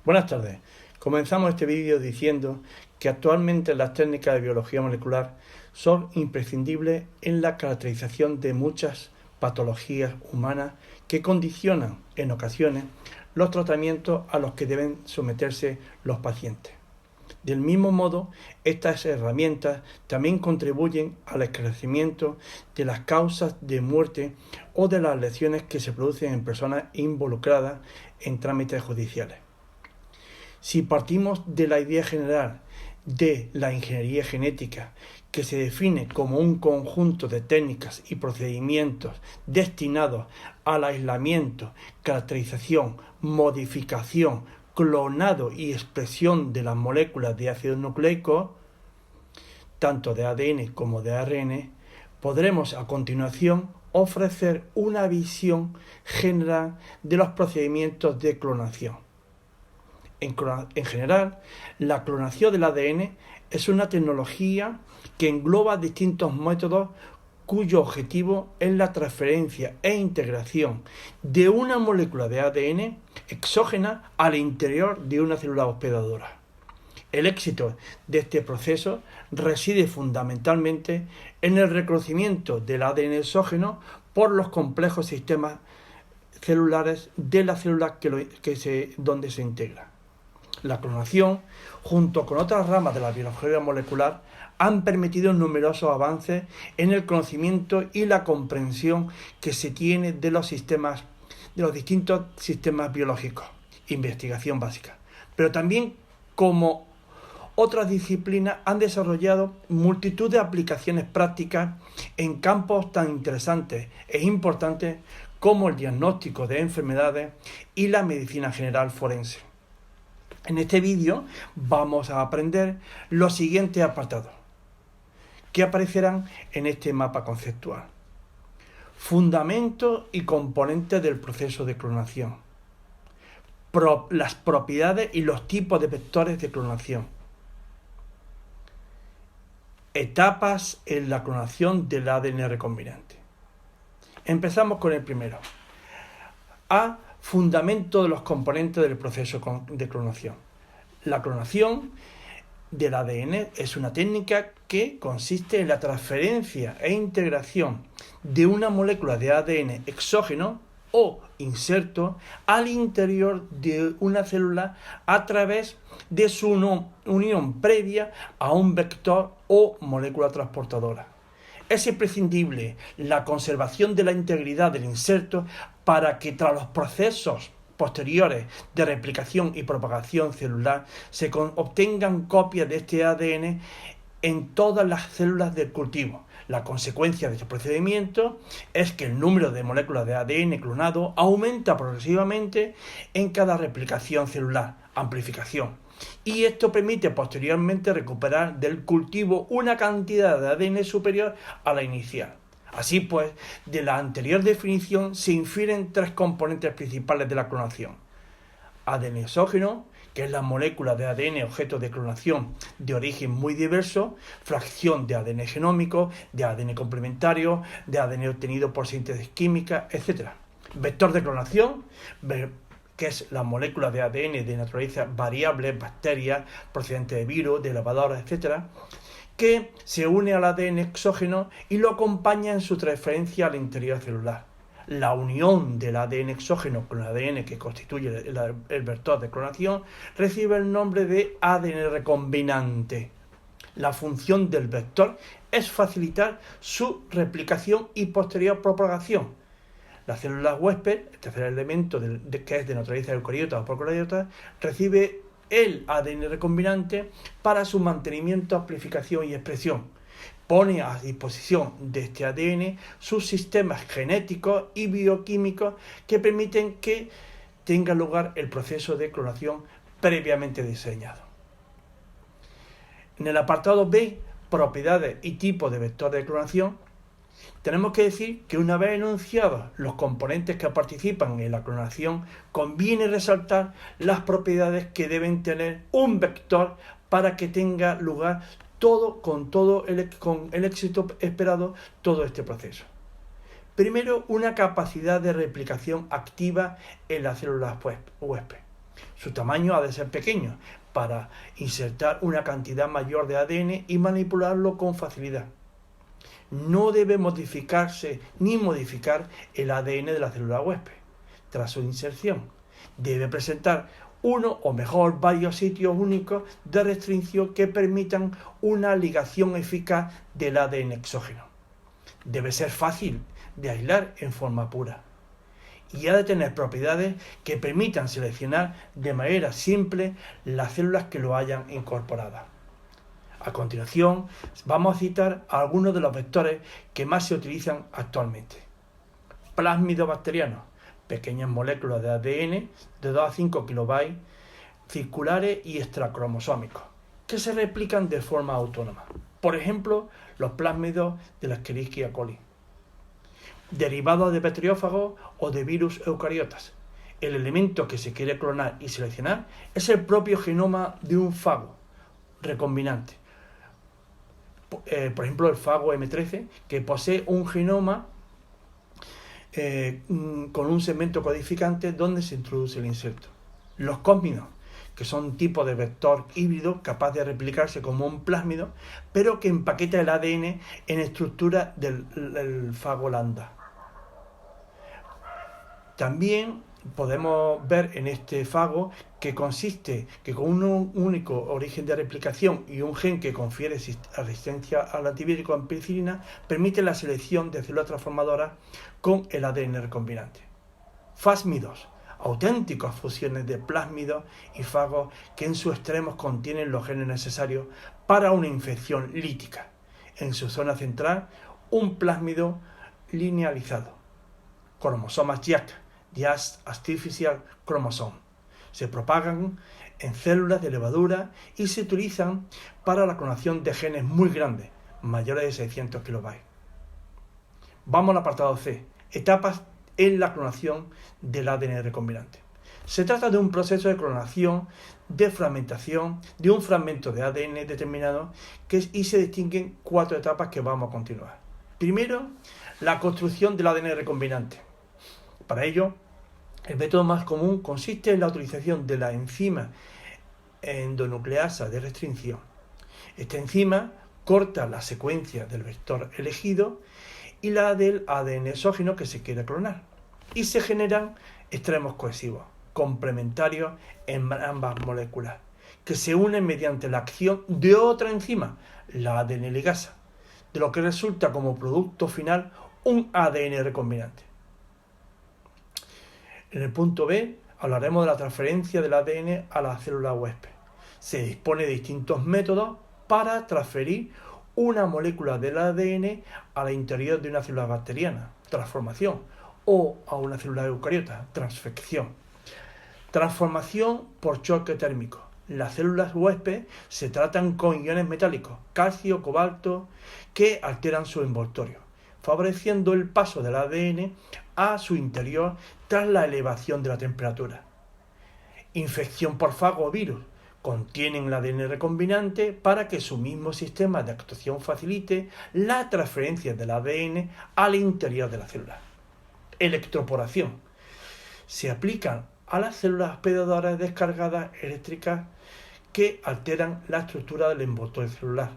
Buenas tardes. Comenzamos este vídeo diciendo que actualmente las técnicas de biología molecular son imprescindibles en la caracterización de muchas patologías humanas que condicionan, en ocasiones, los tratamientos a los que deben someterse los pacientes. Del mismo modo, estas herramientas también contribuyen al esclarecimiento de las causas de muerte o de las lesiones que se producen en personas involucradas en trámites judiciales. Si partimos de la idea general de la ingeniería genética, que se define como un conjunto de técnicas y procedimientos destinados al aislamiento, caracterización, modificación, clonado y expresión de las moléculas de ácidos nucleicos, tanto de ADN como de ARN, podremos a continuación ofrecer una visión general de los procedimientos de clonación. En general, la clonación del ADN es una tecnología que engloba distintos métodos cuyo objetivo es la transferencia e integración de una molécula de ADN exógena al interior de una célula hospedadora. El éxito de este proceso reside fundamentalmente en el reconocimiento del ADN exógeno por los complejos sistemas celulares de la célula donde se integra. La clonación, junto con otras ramas de la biología molecular, han permitido numerosos avances en el conocimiento y la comprensión que se tiene de los distintos sistemas biológicos, investigación básica. Pero también, como otras disciplinas, han desarrollado multitud de aplicaciones prácticas en campos tan interesantes e importantes como el diagnóstico de enfermedades y la medicina general forense. En este vídeo vamos a aprender los siguientes apartados que aparecerán en este mapa conceptual. Fundamentos y componentes del proceso de clonación. Las propiedades y los tipos de vectores de clonación. Etapas en la clonación del ADN recombinante. Empezamos con el primero. Fundamento de los componentes del proceso de clonación. La clonación del ADN es una técnica que consiste en la transferencia e integración de una molécula de ADN exógeno o inserto al interior de una célula a través de su unión previa a un vector o molécula transportadora. Es imprescindible la conservación de la integridad del inserto para que tras los procesos posteriores de replicación y propagación celular se obtengan copias de este ADN en todas las células del cultivo. La consecuencia de este procedimiento es que el número de moléculas de ADN clonado aumenta progresivamente en cada replicación celular, amplificación. Y esto permite posteriormente recuperar del cultivo una cantidad de ADN superior a la inicial. Así pues, de la anterior definición se infieren tres componentes principales de la clonación. ADN exógeno, que es la molécula de ADN objeto de clonación de origen muy diverso, fracción de ADN genómico, de ADN complementario, de ADN obtenido por síntesis química, etc. Vector de clonación, que es la molécula de ADN de naturaleza variable, bacterias, procedente de virus, de lavadoras, etc., que se une al ADN exógeno y lo acompaña en su transferencia al interior celular. La unión del ADN exógeno con el ADN que constituye el vector de clonación recibe el nombre de ADN recombinante. La función del vector es facilitar su replicación y posterior propagación. La célula huésped, el tercer elemento que es de naturaleza eucariota o procariota, recibe el ADN recombinante para su mantenimiento, amplificación y expresión. Pone a disposición de este ADN sus sistemas genéticos y bioquímicos que permiten que tenga lugar el proceso de clonación previamente diseñado. En el apartado B, propiedades y tipos de vector de clonación, tenemos que decir que una vez enunciados los componentes que participan en la clonación, conviene resaltar las propiedades que deben tener un vector para que tenga lugar con el éxito esperado todo este proceso. Primero, una capacidad de replicación activa en las células huésped. Su tamaño ha de ser pequeño para insertar una cantidad mayor de ADN y manipularlo con facilidad. No debe modificarse ni modificar el ADN de la célula huésped tras su inserción. Debe presentar uno o mejor varios sitios únicos de restricción que permitan una ligación eficaz del ADN exógeno. Debe ser fácil de aislar en forma pura y ha de tener propiedades que permitan seleccionar de manera simple las células que lo hayan incorporado. A continuación, vamos a citar algunos de los vectores que más se utilizan actualmente. Plásmidos bacterianos, pequeñas moléculas de ADN de 2 a 5 kilobytes, circulares y extracromosómicos, que se replican de forma autónoma. Por ejemplo, los plásmidos de la Escherichia coli. Derivados de bacteriófagos o de virus eucariotas. El elemento que se quiere clonar y seleccionar es el propio genoma de un fago recombinante. Por ejemplo, el fago M13, que posee un genoma con un segmento codificante donde se introduce el inserto. Los cósmidos, que son un tipo de vector híbrido capaz de replicarse como un plásmido, pero que empaqueta el ADN en estructura del fago lambda. También podemos ver en este fago que consiste que con un único origen de replicación y un gen que confiere resistencia al antibiótico ampicilina permite la selección de células transformadoras con el ADN recombinante. Fásmidos, auténticas fusiones de plásmidos y fagos que en sus extremos contienen los genes necesarios para una infección lítica. En su zona central, un plásmido linealizado. Cromosomas Jack, Just Artificial Chromosome. Se propagan en células de levadura y se utilizan para la clonación de genes muy grandes, mayores de 600 kilobytes. Vamos al apartado C. Etapas en la clonación del ADN recombinante. Se trata de un proceso de clonación, de fragmentación de un fragmento de ADN determinado y se distinguen 4 etapas que vamos a continuar. Primero, la construcción del ADN recombinante. Para ello, el método más común consiste en la utilización de la enzima endonucleasa de restricción. Esta enzima corta la secuencia del vector elegido y la del ADN exógeno que se quiere clonar, y se generan extremos cohesivos, complementarios en ambas moléculas, que se unen mediante la acción de otra enzima, la ADN ligasa, de lo que resulta como producto final un ADN recombinante. En el punto B hablaremos de la transferencia del ADN a la célula huésped. Se dispone de distintos métodos para transferir una molécula del ADN al interior de una célula bacteriana, transformación, o a una célula eucariota, transfección. Transformación por choque térmico. Las células huésped se tratan con iones metálicos, calcio, cobalto, que alteran su envoltorio, favoreciendo el paso del ADN a su interior tras la elevación de la temperatura. Infección por fago o virus. Contienen el ADN recombinante para que su mismo sistema de actuación facilite la transferencia del ADN al interior de la célula. Electroporación. Se aplican a las células hospedadoras descargadas eléctricas que alteran la estructura del envoltorio celular,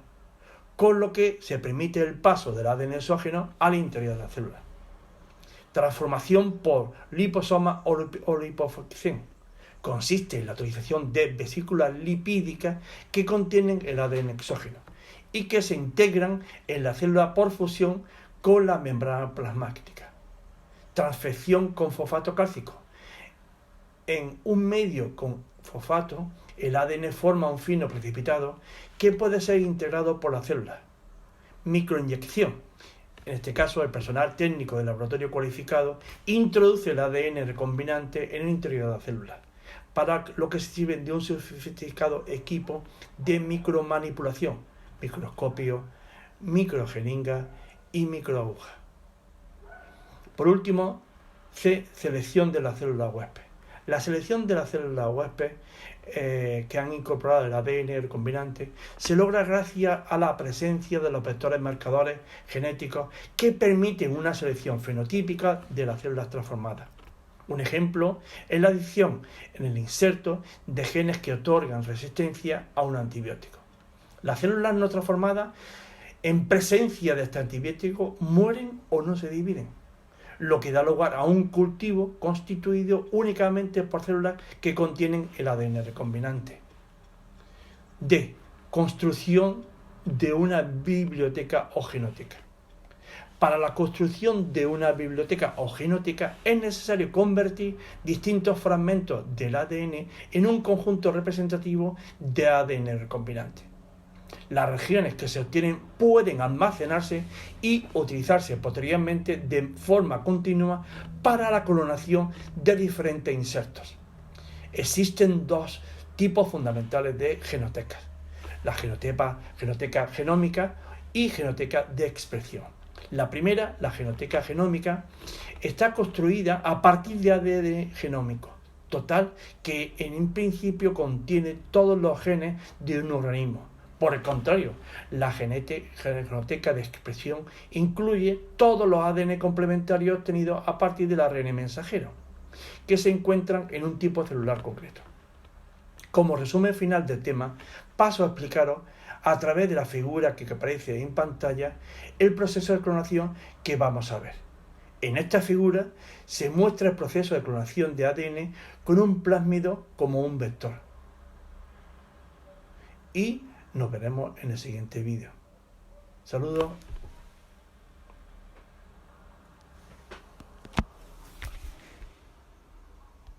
con lo que se permite el paso del ADN exógeno al interior de la célula. Transformación por liposoma o lipofacción. Consiste en la utilización de vesículas lipídicas que contienen el ADN exógeno y que se integran en la célula por fusión con la membrana plasmática. Transfección con fosfato cálcico. En un medio con fosfato, el ADN forma un fino precipitado que puede ser integrado por la célula. Microinyección. En este caso, el personal técnico del laboratorio cualificado introduce el ADN recombinante en el interior de la célula, para lo que se sirve de un sofisticado equipo de micromanipulación, microscopio, microjeringa y microaguja. Por último, C. Selección de la célula huésped. La selección de la célula huésped que han incorporado el ADN recombinante se logra gracias a la presencia de los vectores marcadores genéticos que permiten una selección fenotípica de las células transformadas. Un ejemplo es la adición en el inserto de genes que otorgan resistencia a un antibiótico. Las células no transformadas en presencia de este antibiótico mueren o no se dividen, lo que da lugar a un cultivo constituido únicamente por células que contienen el ADN recombinante. D. Construcción de una biblioteca o genoteca. Para la construcción de una biblioteca o genoteca es necesario convertir distintos fragmentos del ADN en un conjunto representativo de ADN recombinante. Las regiones que se obtienen pueden almacenarse y utilizarse posteriormente de forma continua para la clonación de diferentes insertos. Existen dos tipos fundamentales de genotecas: la genoteca genómica y genoteca de expresión. La primera, la genoteca genómica, está construida a partir de ADN genómico total que en principio contiene todos los genes de un organismo. Por el contrario, la genoteca de expresión incluye todos los ADN complementarios obtenidos a partir del ARN mensajero, que se encuentran en un tipo celular concreto. Como resumen final del tema, paso a explicaros a través de la figura que aparece en pantalla el proceso de clonación que vamos a ver. En esta figura se muestra el proceso de clonación de ADN con un plásmido como un vector. Y nos veremos en el siguiente vídeo. Saludos.